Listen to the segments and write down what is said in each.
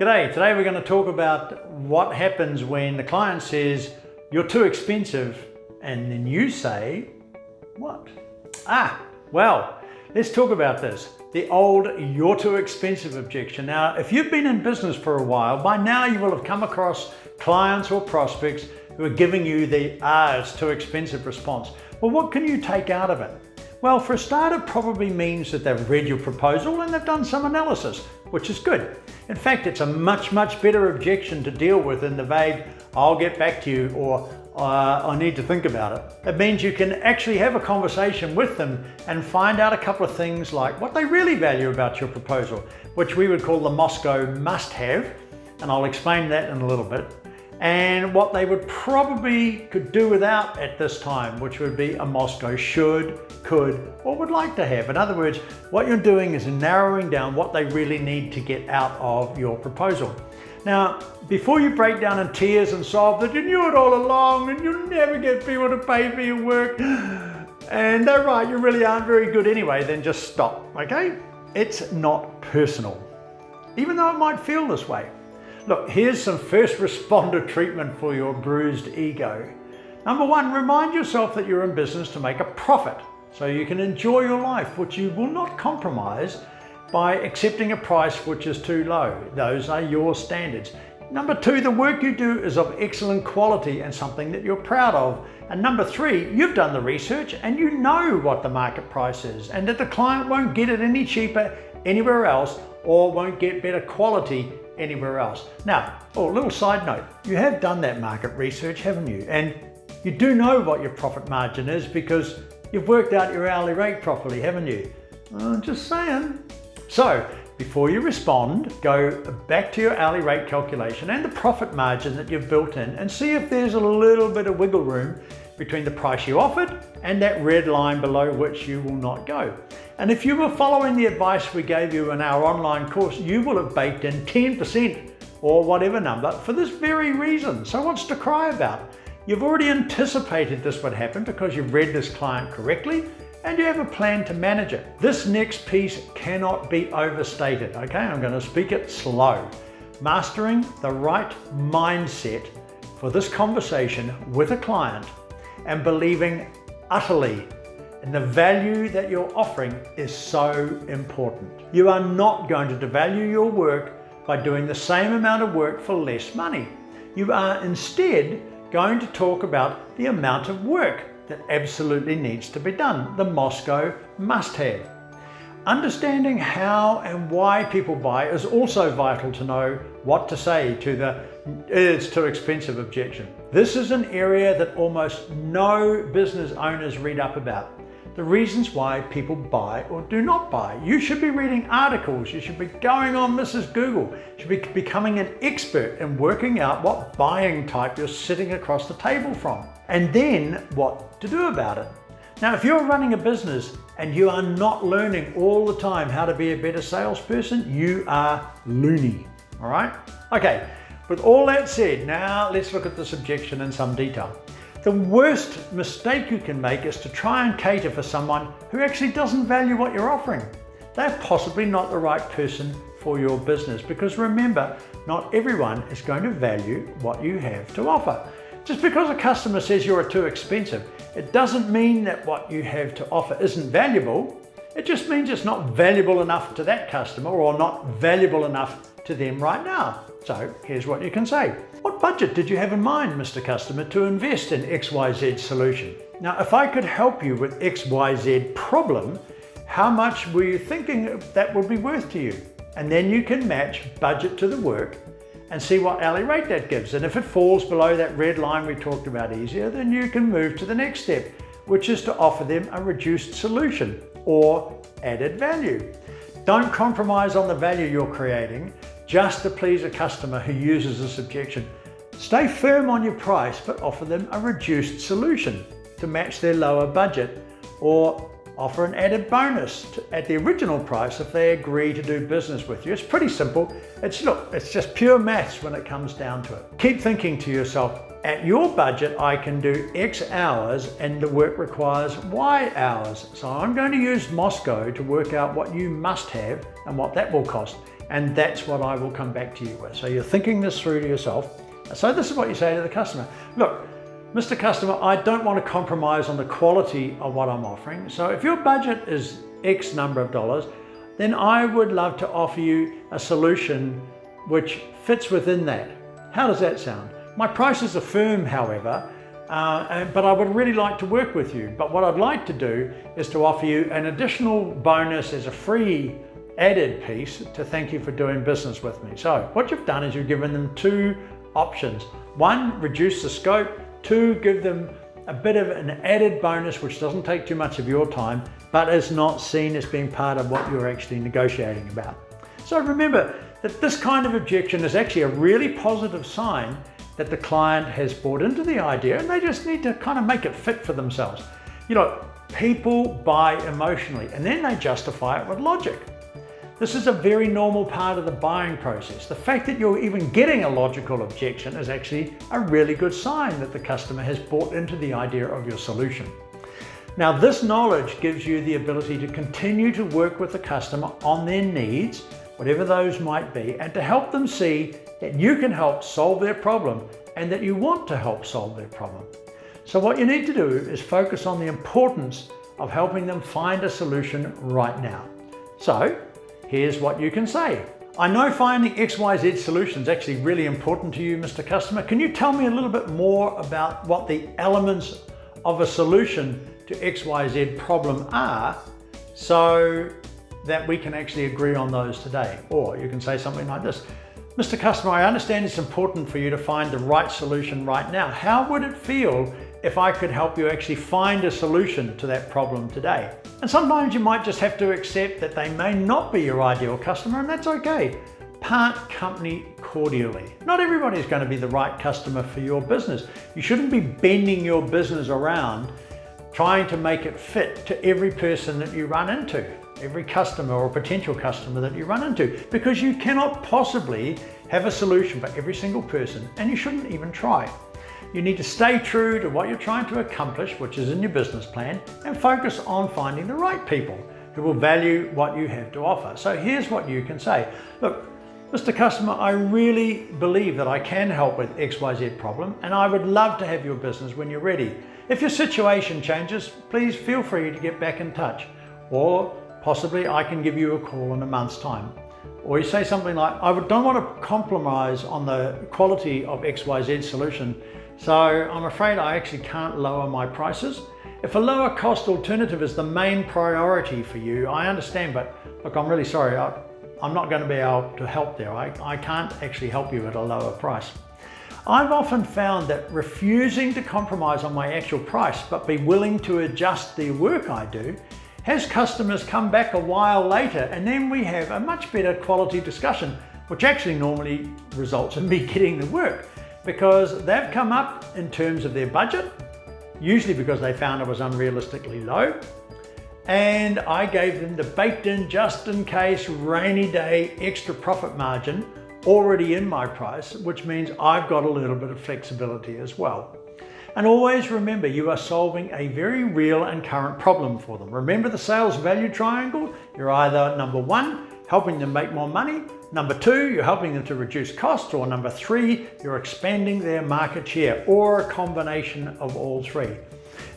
G'day, today we're going to talk about what happens when the client says, you're too expensive, and then you say, what? Well, let's talk about this. The old, you're too expensive objection. Now, if you've been in business for a while, by now you will have come across clients or prospects who are giving you the, it's too expensive response. Well, what can you take out of it? Well, for a start, it probably means that they've read your proposal and they've done some analysis, which is good. In fact, it's a much better objection to deal with than the vague, I'll get back to you, or I need to think about it. It means you can actually have a conversation with them and find out a couple of things like what they really value about your proposal, which we would call the Moscow must-have, and I'll explain that in a little bit, and what they would probably could do without at this time, which would be a Moscow should, could, or would like to have. In other words, what you're doing is narrowing down what they really need to get out of your proposal. Now, before you break down in tears and sob that you knew it all along and you'll never get people to pay for your work, and they're right, you really aren't very good anyway, then just stop, okay? It's not personal, even though it might feel this way. Look, here's some first responder treatment for your bruised ego. Number one, remind yourself that you're in business to make a profit so you can enjoy your life, which you will not compromise by accepting a price which is too low. Those are your standards. Number two, the work you do is of excellent quality and something that you're proud of. And number three, you've done the research and you know what the market price is and that the client won't get it any cheaper anywhere else or won't get better quality anywhere else. Now, little side note, you have done that market research, haven't you? And you do know what your profit margin is because you've worked out your hourly rate properly, haven't you? Just saying. So, before you respond, go back to your hourly rate calculation and the profit margin that you've built in and see if there's a little bit of wiggle room between the price you offered and that red line below which you will not go. And if you were following the advice we gave you in our online course, you will have baked in 10% or whatever number for this very reason. So what's to cry about? You've already anticipated this would happen because you've read this client correctly and you have a plan to manage it. This next piece cannot be overstated, okay? I'm going to speak it slow. Mastering the right mindset for this conversation with a client and believing utterly in the value that you're offering is so important. You are not going to devalue your work by doing the same amount of work for less money. You are instead going to talk about the amount of work that absolutely needs to be done, the Moscow must-have. Understanding how and why people buy is also vital to know what to say to the it's too expensive objection. This is an area that almost no business owners read up about. The reasons why people buy or do not buy. You should be reading articles, you should be going on Mrs. Google, you should be becoming an expert in working out what buying type you're sitting across the table from, and then what to do about it. Now, if you're running a business and you are not learning all the time how to be a better salesperson, you are loony, all right? Okay, with all that said, now let's look at this objection in some detail. The worst mistake you can make is to try and cater for someone who actually doesn't value what you're offering. They're possibly not the right person for your business because remember, not everyone is going to value what you have to offer. Just because a customer says you're too expensive, it doesn't mean that what you have to offer isn't valuable. It just means it's not valuable enough to that customer or not valuable enough to them right now. So here's what you can say. What budget did you have in mind, Mr. Customer, to invest in XYZ solution? Now, if I could help you with XYZ problem, how much were you thinking that would be worth to you? And then you can match budget to the work and see what hourly rate that gives. And if it falls below that red line we talked about easier, then you can move to the next step, which is to offer them a reduced solution or added value. Don't compromise on the value you're creating just to please a customer who uses this objection. Stay firm on your price, but offer them a reduced solution to match their lower budget, or offer an added bonus at the original price if they agree to do business with you. It's pretty simple. It's just pure maths when it comes down to it. Keep thinking to yourself, at your budget, I can do X hours and the work requires Y hours. So I'm going to use Moscow to work out what you must have and what that will cost. And that's what I will come back to you with. So you're thinking this through to yourself. So this is what you say to the customer. Look, Mr. Customer, I don't want to compromise on the quality of what I'm offering. So if your budget is X number of dollars, then I would love to offer you a solution which fits within that. How does that sound? My prices are firm, however, but I would really like to work with you. But what I'd like to do is to offer you an additional bonus as a free added piece to thank you for doing business with me. So what you've done is you've given them two options. One, reduce the scope. Two, give them a bit of an added bonus which doesn't take too much of your time, but is not seen as being part of what you're actually negotiating about. So remember that this kind of objection is actually a really positive sign that the client has bought into the idea, and they just need to kind of make it fit for themselves. You know, people buy emotionally and then they justify it with logic. This is a very normal part of the buying process. The fact that you're even getting a logical objection is actually a really good sign that the customer has bought into the idea of your solution. Now, this knowledge gives you the ability to continue to work with the customer on their needs, whatever those might be, and to help them see that you can help solve their problem and that you want to help solve their problem. So what you need to do is focus on the importance of helping them find a solution right now. So here's what you can say. I know finding XYZ solutions is actually really important to you, Mr. Customer. Can you tell me a little bit more about what the elements of a solution to XYZ problem are so that we can actually agree on those today? Or you can say something like this. Mr. Customer, I understand it's important for you to find the right solution right now. How would it feel if I could help you actually find a solution to that problem today? And sometimes you might just have to accept that they may not be your ideal customer, and that's okay. Part company cordially. Not everybody is going to be the right customer for your business. You shouldn't be bending your business around trying to make it fit to every person that you run into, every customer or potential customer that you run into, because you cannot possibly have a solution for every single person, and you shouldn't even try. You need to stay true to what you're trying to accomplish, which is in your business plan, and focus on finding the right people who will value what you have to offer. So here's what you can say. Look, Mr. Customer, I really believe that I can help with XYZ problem, and I would love to have your business when you're ready. If your situation changes, please feel free to get back in touch, or possibly I can give you a call in a month's time. Or you say something like, I don't want to compromise on the quality of XYZ solution, so I'm afraid I actually can't lower my prices. If a lower cost alternative is the main priority for you, I understand, but look, I'm really sorry. I'm not going to be able to help there. I can't actually help you at a lower price. I've often found that refusing to compromise on my actual price, but be willing to adjust the work I do, has customers come back a while later, and then we have a much better quality discussion, which actually normally results in me getting the work, because they've come up in terms of their budget, usually because they found it was unrealistically low, and I gave them the baked in just in case rainy day extra profit margin already in my price, which means I've got a little bit of flexibility as well. And always remember, you are solving a very real and current problem for them. Remember the sales value triangle? You're either number one, helping them make more money. Number two, you're helping them to reduce costs. Or number three, you're expanding their market share, or a combination of all three.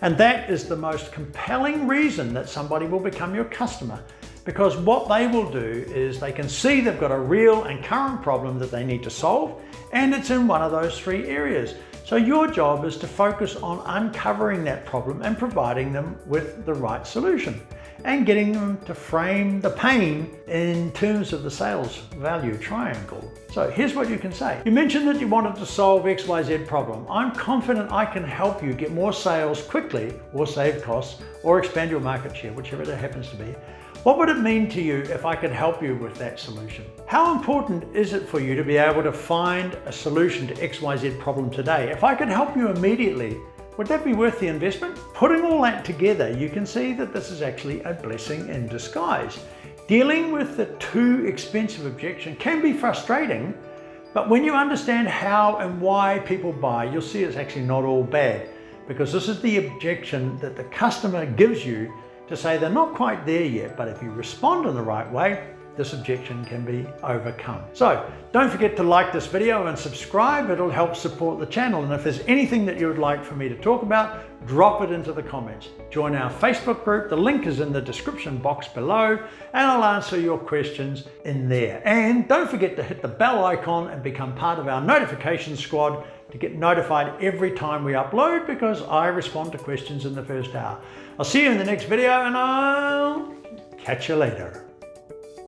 And that is the most compelling reason that somebody will become your customer, because what they will do is they can see they've got a real and current problem that they need to solve, and it's in one of those three areas. So your job is to focus on uncovering that problem and providing them with the right solution, and getting them to frame the pain in terms of the sales value triangle. So here's what you can say. You mentioned that you wanted to solve XYZ problem. I'm confident I can help you get more sales quickly, or save costs, or expand your market share, whichever it happens to be. What would it mean to you if I could help you with that solution? How important is it for you to be able to find a solution to XYZ problem today? If I could help you immediately, would that be worth the investment? Putting all that together, you can see that this is actually a blessing in disguise. Dealing with the too expensive objection can be frustrating, but when you understand how and why people buy, you'll see it's actually not all bad, because this is the objection that the customer gives you to say they're not quite there yet, but if you respond in the right way, this objection can be overcome. So don't forget to like this video and subscribe. It'll help support the channel. And if there's anything that you would like for me to talk about, drop it into the comments. Join our Facebook group. The link is in the description box below, and I'll answer your questions in there. And don't forget to hit the bell icon and become part of our notification squad to get notified every time we upload, because I respond to questions in the first hour. I'll see you in the next video, and I'll catch you later.